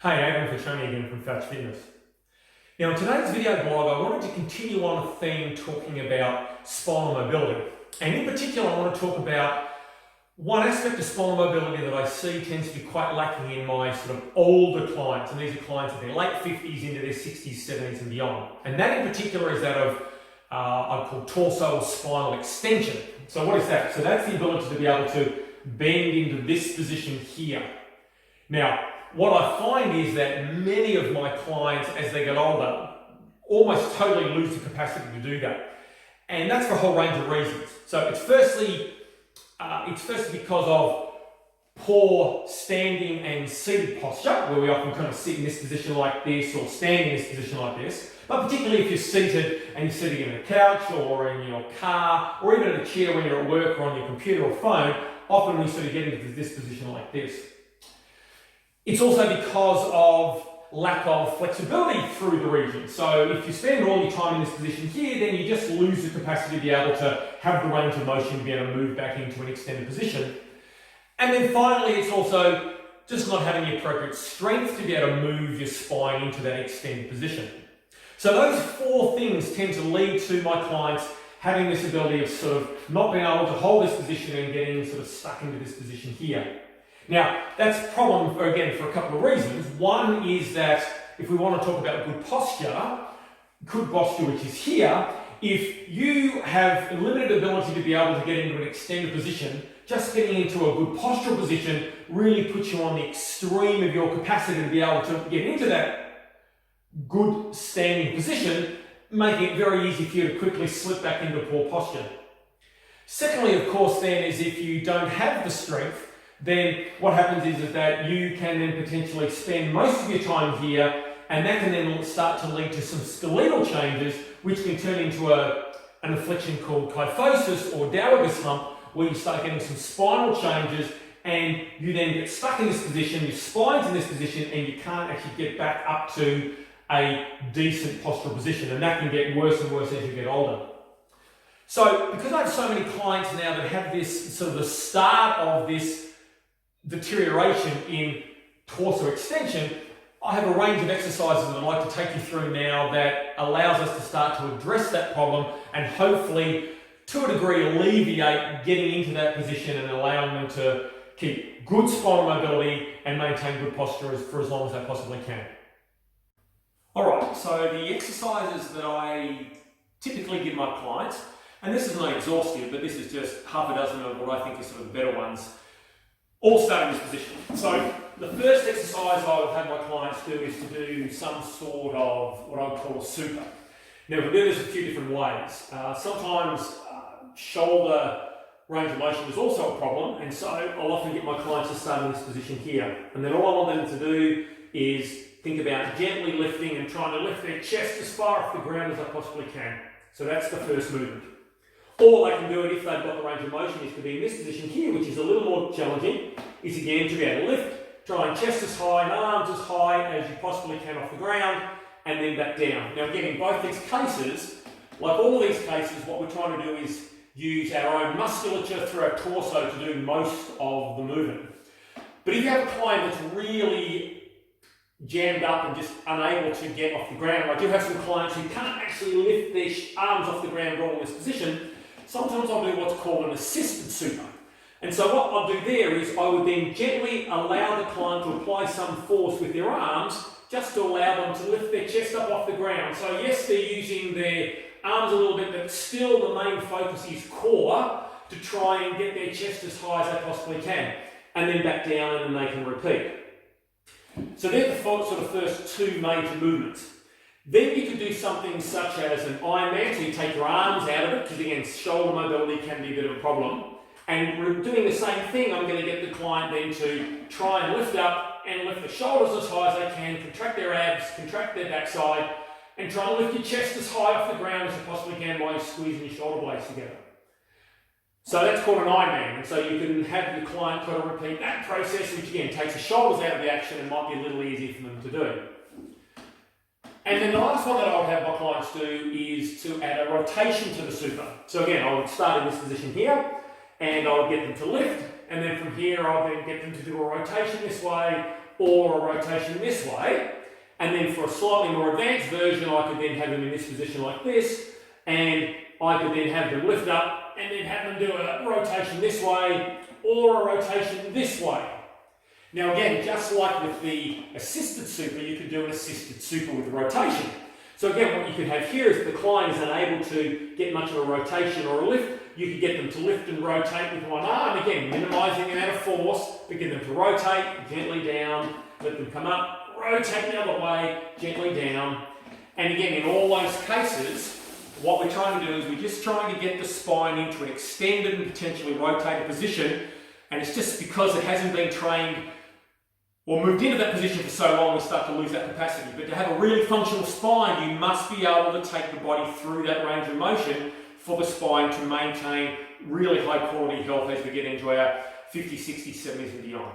Hey, I'm Fatch again from Fatch Fitness. Now in today's video blog I wanted to continue on a theme talking about spinal mobility. And in particular I want to talk about one aspect of spinal mobility that I see tends to be quite lacking in my sort of older clients, and these are clients in their late 50s into their 60s, 70s and beyond. And that in particular is that of I'd call torso or spinal extension. So what is that? So that's the ability to be able to bend into this position here. Now, what I find is that many of my clients, as they get older, almost totally lose the capacity to do that. And that's for a whole range of reasons. So it's firstly because of poor standing and seated posture, where we often kind of sit in this position like this or stand in this position like this. But particularly if you're seated and you're sitting in a couch or in your car or even in a chair when you're at work or on your computer or phone, often we sort of get into this position like this. It's also because of lack of flexibility through the region. So if you spend all your time in this position here, then you just lose the capacity to be able to have the range of motion to be able to move back into an extended position. And then finally, it's also just not having the appropriate strength to be able to move your spine into that extended position. So those four things tend to lead to my clients having this ability of sort of not being able to hold this position and getting sort of stuck into this position here. Now, that's a problem, for a couple of reasons. One is that if we want to talk about good posture which is here, if you have a limited ability to be able to get into an extended position, just getting into a good postural position really puts you on the extreme of your capacity to be able to get into that good standing position, making it very easy for you to quickly slip back into poor posture. Secondly, of course, then, is if you don't have the strength, then what happens is that you can then potentially spend most of your time here, and that can then start to lead to some skeletal changes, which can turn into an affliction called kyphosis or Dowager's hump, where you start getting some spinal changes and you then get stuck in this position, your spine's in this position, and you can't actually get back up to a decent postural position, and that can get worse and worse as you get older. So because I have so many clients now that have this sort of the start of this deterioration in torso extension, I have a range of exercises that I'd like to take you through now that allows us to start to address that problem and hopefully, to a degree, alleviate getting into that position and allowing them to keep good spinal mobility and maintain good posture for as long as they possibly can. Alright, so the exercises that I typically give my clients, and this is not exhaustive, but this is just half a dozen of what I think are sort of better ones, all start in this position. So the first exercise I would have my clients do is to do some sort of what I would call a super. Now we can do this a few different ways. Sometimes shoulder range of motion is also a problem, and so I'll often get my clients to start in this position here. And then all I want them to do is think about gently lifting and trying to lift their chest as far off the ground as I possibly can. So that's the first movement. Or they can do it if they've got the range of motion, is to be in this position here, which is a little more challenging, is again to be able to lift, try and chest as high and arms as high as you possibly can off the ground, and then back down. Now again, in both these cases, like all these cases, what we're trying to do is use our own musculature through our torso to do most of the movement. But if you have a client that's really jammed up and just unable to get off the ground, I do have some clients who can't actually lift their arms off the ground all in this position. Sometimes I'll do what's called an assisted super. And so what I'll do there is I would then gently allow the client to apply some force with their arms just to allow them to lift their chest up off the ground. So yes, they're using their arms a little bit, but still the main focus is core to try and get their chest as high as they possibly can. And then back down, and then they can repeat. So they're the sort of first two major movements. Then you could do something such as an Ironman, so you take your arms out of it, because again, shoulder mobility can be a bit of a problem. And we're doing the same thing. I'm going to get the client then to try and lift up and lift the shoulders as high as they can, contract their abs, contract their backside, and try and lift your chest as high off the ground as you possibly can by squeezing your shoulder blades together. So that's called an Ironman, and so you can have your client try to repeat that process, which again takes the shoulders out of the action and might be a little easier for them to do. And then the last one that I would have my clients do is to add a rotation to the super. So again, I would start in this position here, and I would get them to lift, and then from here I'll then get them to do a rotation this way, or a rotation this way. And then for a slightly more advanced version, I could then have them in this position like this, and I could then have them lift up and then have them do a rotation this way or a rotation this way. Now again, just like with the assisted super, you could do an assisted super with rotation. So again, what you could have here is if the client is unable to get much of a rotation or a lift, you could get them to lift and rotate with one arm, again, minimising the amount of force, but get them to rotate gently down, let them come up, rotate the other way, gently down. And again, in all those cases, what we're trying to do is we're just trying to get the spine into an extended and potentially rotated position, and it's just because it hasn't been trained or moved into that position for so long we start to lose that capacity. But to have a really functional spine, you must be able to take the body through that range of motion for the spine to maintain really high quality health as we get into our 50s, 60s, 70s and beyond.